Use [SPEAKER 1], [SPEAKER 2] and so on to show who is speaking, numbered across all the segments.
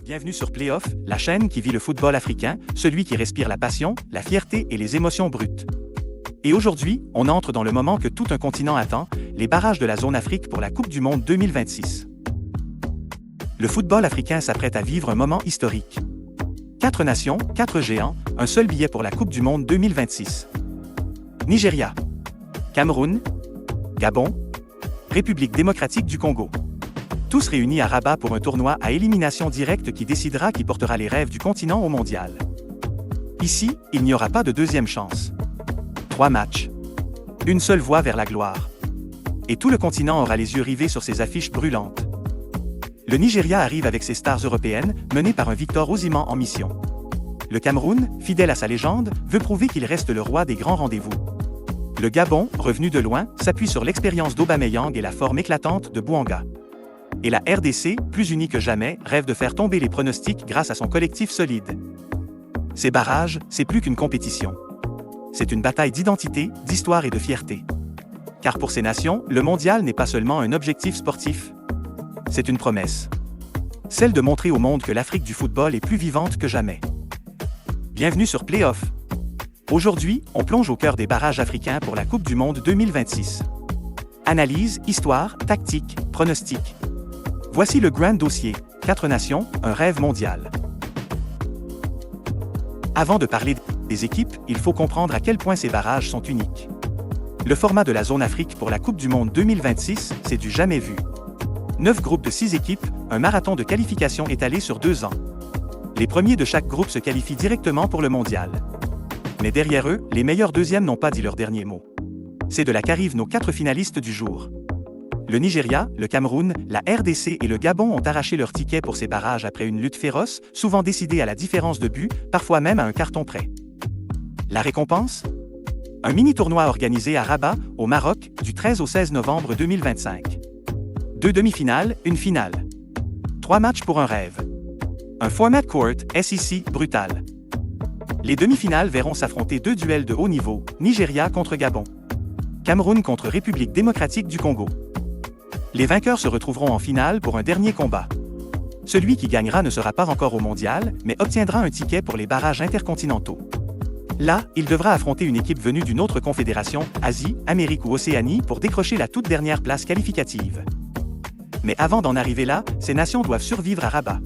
[SPEAKER 1] Bienvenue sur Playoff, la chaîne qui vit le football africain, celui qui respire la passion, la fierté et les émotions brutes. Et aujourd'hui, on entre dans le moment que tout un continent attend, les barrages de la zone Afrique pour la Coupe du Monde 2026. Le football africain s'apprête à vivre un moment historique. 4 nations, 4 géants, un seul billet pour la Coupe du Monde 2026. Nigeria, Cameroun, Gabon, République démocratique du Congo. Tous réunis à Rabat pour un tournoi à élimination directe qui décidera qui portera les rêves du continent au mondial. Ici, il n'y aura pas de deuxième chance. 3 matchs. Une seule voie vers la gloire. Et tout le continent aura les yeux rivés sur ces affiches brûlantes. Le Nigeria arrive avec ses stars européennes, mené par un Victor Osimhen en mission. Le Cameroun, fidèle à sa légende, veut prouver qu'il reste le roi des grands rendez-vous. Le Gabon, revenu de loin, s'appuie sur l'expérience d'Aubameyang et la forme éclatante de Bouanga. Et la RDC, plus unie que jamais, rêve de faire tomber les pronostics grâce à son collectif solide. Ces barrages, c'est plus qu'une compétition. C'est une bataille d'identité, d'histoire et de fierté. Car pour ces nations, le mondial n'est pas seulement un objectif sportif. C'est une promesse. Celle de montrer au monde que l'Afrique du football est plus vivante que jamais. Bienvenue sur Playoff. Aujourd'hui, on plonge au cœur des barrages africains pour la Coupe du Monde 2026. Analyse, histoire, tactique, pronostic. Voici le grand dossier, 4 nations, un rêve mondial. Avant de parler des équipes, il faut comprendre à quel point ces barrages sont uniques. Le format de la zone Afrique pour la Coupe du Monde 2026, c'est du jamais vu. 9 groupes de 6 équipes, un marathon de qualification étalé sur 2 ans. Les premiers de chaque groupe se qualifient directement pour le mondial. Mais derrière eux, les meilleurs deuxièmes n'ont pas dit leur dernier mot. C'est de là qu'arrivent nos 4 finalistes du jour. Le Nigeria, le Cameroun, la RDC et le Gabon ont arraché leur ticket pour ces barrages après une lutte féroce, souvent décidée à la différence de but, parfois même à un carton près. La récompense ? Un mini-tournoi organisé à Rabat, au Maroc, du 13 au 16 novembre 2025. 2 demi-finales, une finale. 3 matchs pour un rêve. Un format court, SEC, brutal. Les demi-finales verront s'affronter 2 duels de haut niveau, Nigeria contre Gabon. Cameroun contre République démocratique du Congo. Les vainqueurs se retrouveront en finale pour un dernier combat. Celui qui gagnera ne sera pas encore au mondial, mais obtiendra un ticket pour les barrages intercontinentaux. Là, il devra affronter une équipe venue d'une autre confédération, Asie, Amérique ou Océanie, pour décrocher la toute dernière place qualificative. Mais avant d'en arriver là, ces nations doivent survivre à Rabat.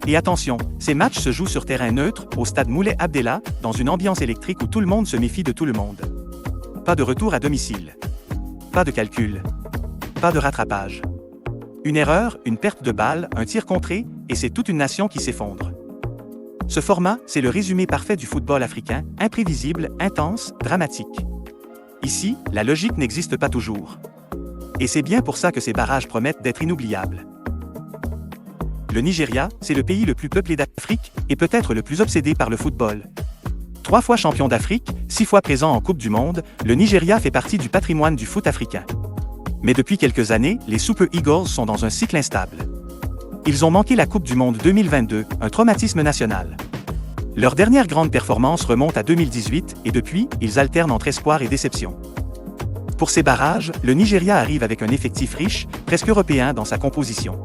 [SPEAKER 1] Et attention, ces matchs se jouent sur terrain neutre, au stade Moulay Abdellah, dans une ambiance électrique où tout le monde se méfie de tout le monde. Pas de retour à domicile. Pas de calcul. Pas de rattrapage. Une erreur, une perte de balle, un tir contré, et c'est toute une nation qui s'effondre. Ce format, c'est le résumé parfait du football africain, imprévisible, intense, dramatique. Ici, la logique n'existe pas toujours. Et c'est bien pour ça que ces barrages promettent d'être inoubliables. Le Nigeria, c'est le pays le plus peuplé d'Afrique, et peut-être le plus obsédé par le football. 3 fois champion d'Afrique, 6 fois présent en Coupe du Monde, le Nigeria fait partie du patrimoine du foot africain. Mais depuis quelques années, les Super Eagles sont dans un cycle instable. Ils ont manqué la Coupe du Monde 2022, un traumatisme national. Leur dernière grande performance remonte à 2018 et depuis, ils alternent entre espoir et déception. Pour ces barrages, le Nigeria arrive avec un effectif riche, presque européen dans sa composition.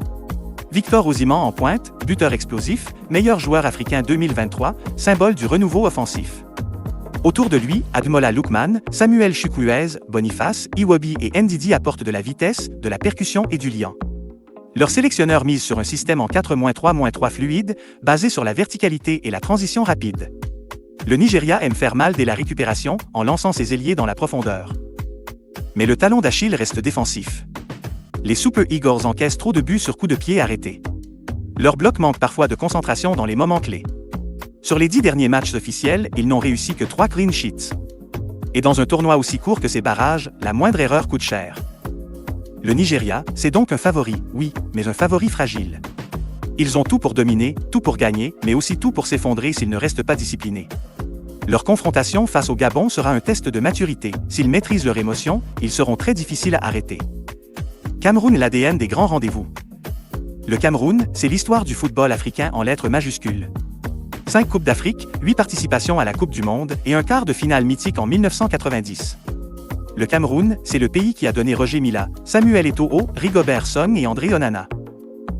[SPEAKER 1] Victor Osimhen en pointe, buteur explosif, meilleur joueur africain 2023, symbole du renouveau offensif. Autour de lui, Ademola Lookman, Samuel Chukwueze, Boniface, Iwobi et Ndidi apportent de la vitesse, de la percussion et du liant. Leur sélectionneur mise sur un système en 4-3-3 fluide, basé sur la verticalité et la transition rapide. Le Nigeria aime faire mal dès la récupération, en lançant ses ailiers dans la profondeur. Mais le talon d'Achille reste défensif. Les Super Eagles encaissent trop de buts sur coups de pied arrêtés. Leur bloc manque parfois de concentration dans les moments clés. Sur les 10 derniers matchs officiels, ils n'ont réussi que 3 clean sheets. Et dans un tournoi aussi court que ces barrages, la moindre erreur coûte cher. Le Nigeria, c'est donc un favori, oui, mais un favori fragile. Ils ont tout pour dominer, tout pour gagner, mais aussi tout pour s'effondrer s'ils ne restent pas disciplinés. Leur confrontation face au Gabon sera un test de maturité. S'ils maîtrisent leur émotion, ils seront très difficiles à arrêter. Cameroun est l'ADN des grands rendez-vous. Le Cameroun, c'est l'histoire du football africain en lettres majuscules. 5 Coupes d'Afrique, 8 participations à la Coupe du Monde et un quart de finale mythique en 1990. Le Cameroun, c'est le pays qui a donné Roger Mila, Samuel Eto'o, Rigobert Song et André Onana.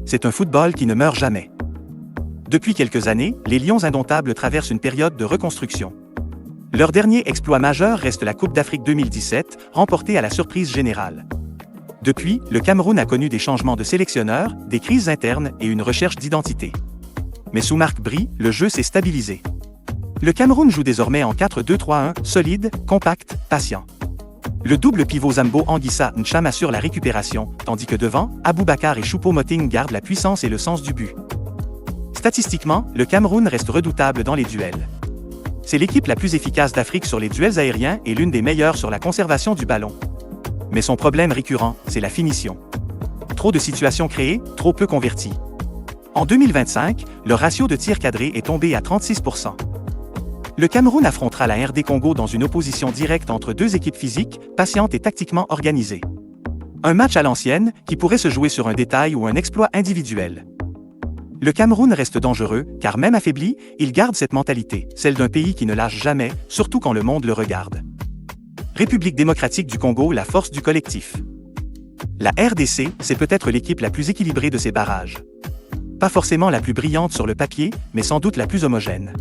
[SPEAKER 1] C'est un football qui ne meurt jamais. Depuis quelques années, les Lions indomptables traversent une période de reconstruction. Leur dernier exploit majeur reste la Coupe d'Afrique 2017, remportée à la surprise générale. Depuis, le Cameroun a connu des changements de sélectionneurs, des crises internes et une recherche d'identité. Mais sous Marc Bry, le jeu s'est stabilisé. Le Cameroun joue désormais en 4-2-3-1, solide, compact, patient. Le double pivot Zambo-Anguissa Ncham assure la récupération, tandis que devant, Aboubakar et Choupo-Moting gardent la puissance et le sens du but. Statistiquement, le Cameroun reste redoutable dans les duels. C'est l'équipe la plus efficace d'Afrique sur les duels aériens et l'une des meilleures sur la conservation du ballon. Mais son problème récurrent, c'est la finition. Trop de situations créées, trop peu converties. En 2025, le ratio de tirs cadrés est tombé à 36%. Le Cameroun affrontera la RD Congo dans une opposition directe entre deux équipes physiques, patientes et tactiquement organisées. Un match à l'ancienne, qui pourrait se jouer sur un détail ou un exploit individuel. Le Cameroun reste dangereux, car même affaibli, il garde cette mentalité, celle d'un pays qui ne lâche jamais, surtout quand le monde le regarde. République démocratique du Congo, la force du collectif. La RDC, c'est peut-être l'équipe la plus équilibrée de ces barrages. Pas forcément la plus brillante sur le papier, mais sans doute la plus homogène.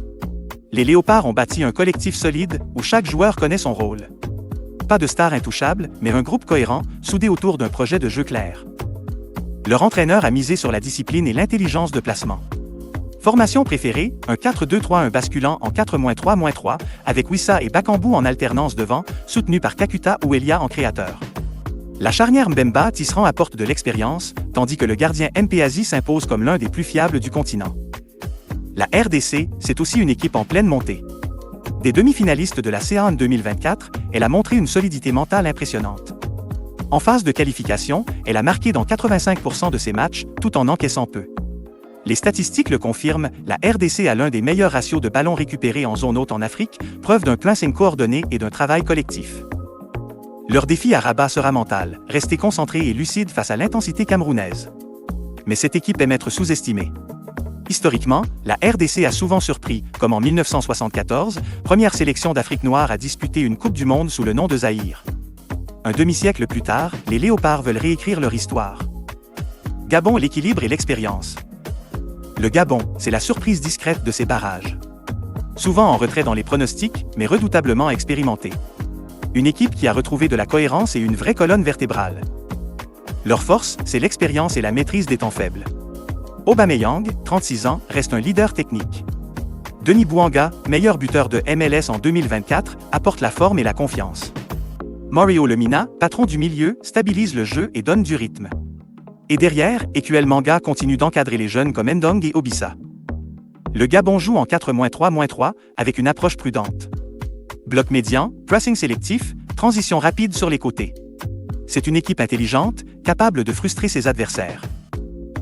[SPEAKER 1] Les Léopards ont bâti un collectif solide, où chaque joueur connaît son rôle. Pas de star intouchable, mais un groupe cohérent, soudé autour d'un projet de jeu clair. Leur entraîneur a misé sur la discipline et l'intelligence de placement. Formation préférée, un 4-2-3-1 basculant en 4-3-3, avec Wissa et Bakambu en alternance devant, soutenu par Kakuta ou Elia en créateur. La charnière Mbemba Tisserand apporte de l'expérience, tandis que le gardien Mpeazi s'impose comme l'un des plus fiables du continent. La RDC, c'est aussi une équipe en pleine montée. Des demi-finalistes de la CAN 2024, elle a montré une solidité mentale impressionnante. En phase de qualification, elle a marqué dans 85% de ses matchs, tout en encaissant peu. Les statistiques le confirment, la RDC a l'un des meilleurs ratios de ballons récupérés en zone haute en Afrique, preuve d'un placing coordonné et d'un travail collectif. Leur défi à Rabat sera mental, rester concentré et lucide face à l'intensité camerounaise. Mais cette équipe aime être sous-estimée. Historiquement, la RDC a souvent surpris, comme en 1974, première sélection d'Afrique noire à disputer une Coupe du Monde sous le nom de Zaïre. Un demi-siècle plus tard, les Léopards veulent réécrire leur histoire. Gabon, l'équilibre et l'expérience. Le Gabon, c'est la surprise discrète de ces barrages. Souvent en retrait dans les pronostics, mais redoutablement expérimenté. Une équipe qui a retrouvé de la cohérence et une vraie colonne vertébrale. Leur force, c'est l'expérience et la maîtrise des temps faibles. Aubameyang, 36 ans, reste un leader technique. Denis Bouanga, meilleur buteur de MLS en 2024, apporte la forme et la confiance. Mario Lemina, patron du milieu, stabilise le jeu et donne du rythme. Et derrière, Ekuel Manga continue d'encadrer les jeunes comme Ndong et Obissa. Le Gabon joue en 4-3-3 avec une approche prudente. Bloc médian, pressing sélectif, transition rapide sur les côtés. C'est une équipe intelligente, capable de frustrer ses adversaires.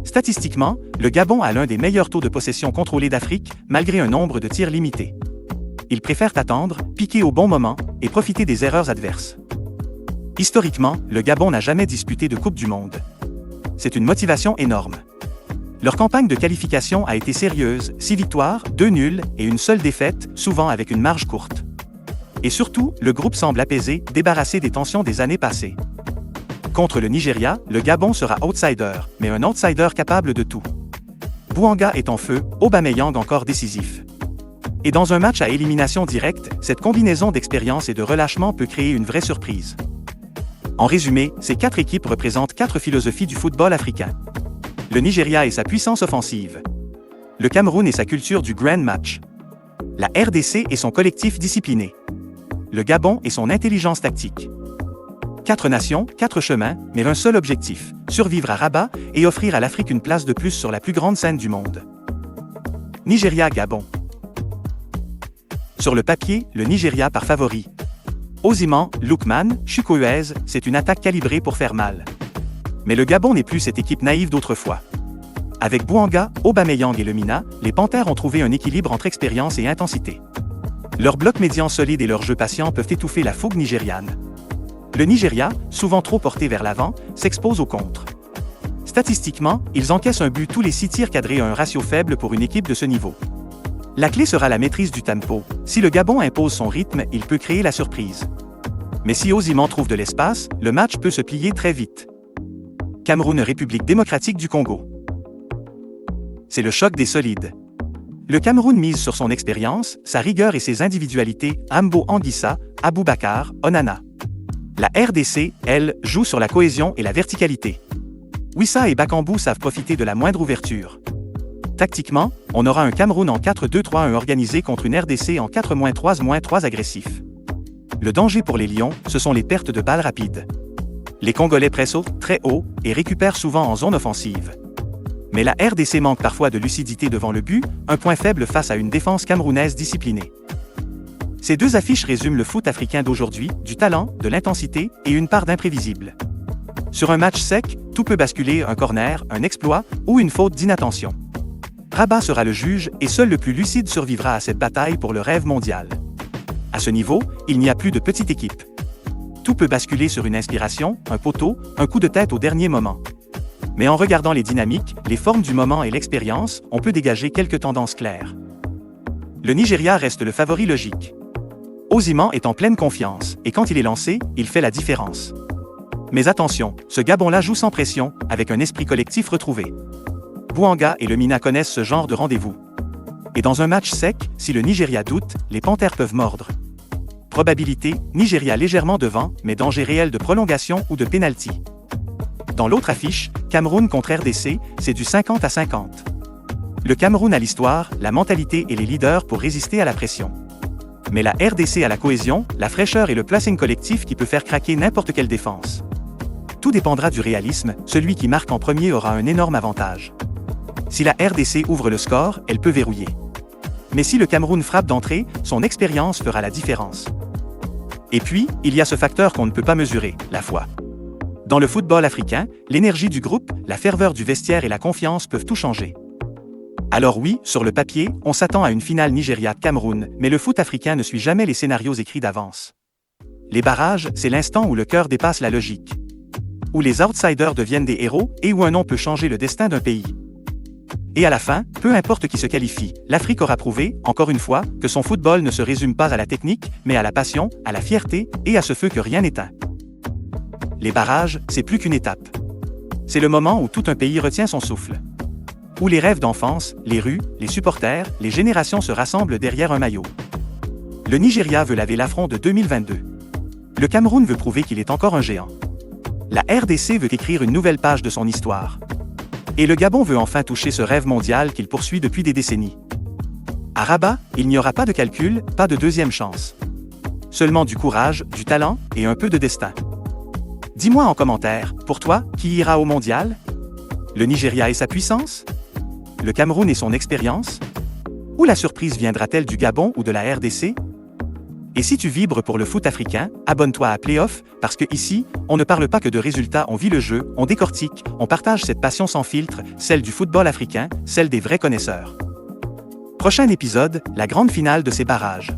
[SPEAKER 1] Statistiquement, le Gabon a l'un des meilleurs taux de possession contrôlés d'Afrique, malgré un nombre de tirs limité. Ils préfèrent attendre, piquer au bon moment et profiter des erreurs adverses. Historiquement, le Gabon n'a jamais disputé de Coupe du Monde. C'est une motivation énorme. Leur campagne de qualification a été sérieuse, 6 victoires, 2 nuls et une seule défaite, souvent avec une marge courte. Et surtout, le groupe semble apaisé, débarrassé des tensions des années passées. Contre le Nigeria, le Gabon sera outsider, mais un outsider capable de tout. Bouanga est en feu, Aubameyang encore décisif. Et dans un match à élimination directe, cette combinaison d'expérience et de relâchement peut créer une vraie surprise. En résumé, ces 4 équipes représentent 4 philosophies du football africain. Le Nigeria et sa puissance offensive. Le Cameroun et sa culture du grand match. La RDC et son collectif discipliné. Le Gabon et son intelligence tactique. 4 nations, 4 chemins, mais un seul objectif, survivre à Rabat et offrir à l'Afrique une place de plus sur la plus grande scène du monde. Nigeria-Gabon. Sur le papier, le Nigeria par favori. Osimhen, Lookman, Chukwueze, c'est une attaque calibrée pour faire mal. Mais le Gabon n'est plus cette équipe naïve d'autrefois. Avec Bouanga, Aubameyang et Lemina, les Panthères ont trouvé un équilibre entre expérience et intensité. Leur bloc médian solide et leur jeu patient peuvent étouffer la fougue nigériane. Le Nigeria, souvent trop porté vers l'avant, s'expose au contre. Statistiquement, ils encaissent un but tous les 6 tirs cadrés à un ratio faible pour une équipe de ce niveau. La clé sera la maîtrise du tempo. Si le Gabon impose son rythme, il peut créer la surprise. Mais si Osimhen trouve de l'espace, le match peut se plier très vite. Cameroun-République démocratique du Congo. C'est le choc des solides. Le Cameroun mise sur son expérience, sa rigueur et ses individualités, Ambo Anguissa, Aboubakar, Onana. La RDC, elle, joue sur la cohésion et la verticalité. Wissa et Bakambu savent profiter de la moindre ouverture. Tactiquement, on aura un Cameroun en 4-2-3-1 organisé contre une RDC en 4-3-3 agressif. Le danger pour les Lions, ce sont les pertes de balles rapides. Les Congolais pressent très haut et récupèrent souvent en zone offensive. Mais la RDC manque parfois de lucidité devant le but, un point faible face à une défense camerounaise disciplinée. Ces deux affiches résument le foot africain d'aujourd'hui, du talent, de l'intensité et une part d'imprévisible. Sur un match sec, tout peut basculer, un corner, un exploit ou une faute d'inattention. Rabat sera le juge et seul le plus lucide survivra à cette bataille pour le rêve mondial. À ce niveau, il n'y a plus de petite équipe. Tout peut basculer sur une inspiration, un poteau, un coup de tête au dernier moment. Mais en regardant les dynamiques, les formes du moment et l'expérience, on peut dégager quelques tendances claires. Le Nigeria reste le favori logique. Osimhen est en pleine confiance, et quand il est lancé, il fait la différence. Mais attention, ce Gabon-là joue sans pression, avec un esprit collectif retrouvé. Bouanga et le Mina connaissent ce genre de rendez-vous. Et dans un match sec, si le Nigeria doute, les Panthères peuvent mordre. Probabilité, Nigeria légèrement devant, mais danger réel de prolongation ou de pénalty. Dans l'autre affiche, Cameroun contre RDC, c'est du 50-50. Le Cameroun a l'histoire, la mentalité et les leaders pour résister à la pression. Mais la RDC a la cohésion, la fraîcheur et le placing collectif qui peut faire craquer n'importe quelle défense. Tout dépendra du réalisme, celui qui marque en premier aura un énorme avantage. Si la RDC ouvre le score, elle peut verrouiller. Mais si le Cameroun frappe d'entrée, son expérience fera la différence. Et puis, il y a ce facteur qu'on ne peut pas mesurer, la foi. Dans le football africain, l'énergie du groupe, la ferveur du vestiaire et la confiance peuvent tout changer. Alors oui, sur le papier, on s'attend à une finale Nigeria-Cameroun, mais le foot africain ne suit jamais les scénarios écrits d'avance. Les barrages, c'est l'instant où le cœur dépasse la logique. Où les outsiders deviennent des héros et où un nom peut changer le destin d'un pays. Et à la fin, peu importe qui se qualifie, l'Afrique aura prouvé, encore une fois, que son football ne se résume pas à la technique, mais à la passion, à la fierté et à ce feu que rien n'éteint. Les barrages, c'est plus qu'une étape. C'est le moment où tout un pays retient son souffle. Où les rêves d'enfance, les rues, les supporters, les générations se rassemblent derrière un maillot. Le Nigeria veut laver l'affront de 2022. Le Cameroun veut prouver qu'il est encore un géant. La RDC veut écrire une nouvelle page de son histoire. Et le Gabon veut enfin toucher ce rêve mondial qu'il poursuit depuis des décennies. À Rabat, il n'y aura pas de calcul, pas de deuxième chance. Seulement du courage, du talent et un peu de destin. Dis-moi en commentaire, pour toi, qui ira au mondial? Le Nigeria et sa puissance? Le Cameroun et son expérience? Ou la surprise viendra-t-elle du Gabon ou de la RDC? Et si tu vibres pour le foot africain, abonne-toi à Playoff, parce que ici, on ne parle pas que de résultats, on vit le jeu, on décortique, on partage cette passion sans filtre, celle du football africain, celle des vrais connaisseurs. Prochain épisode, la grande finale de ces barrages.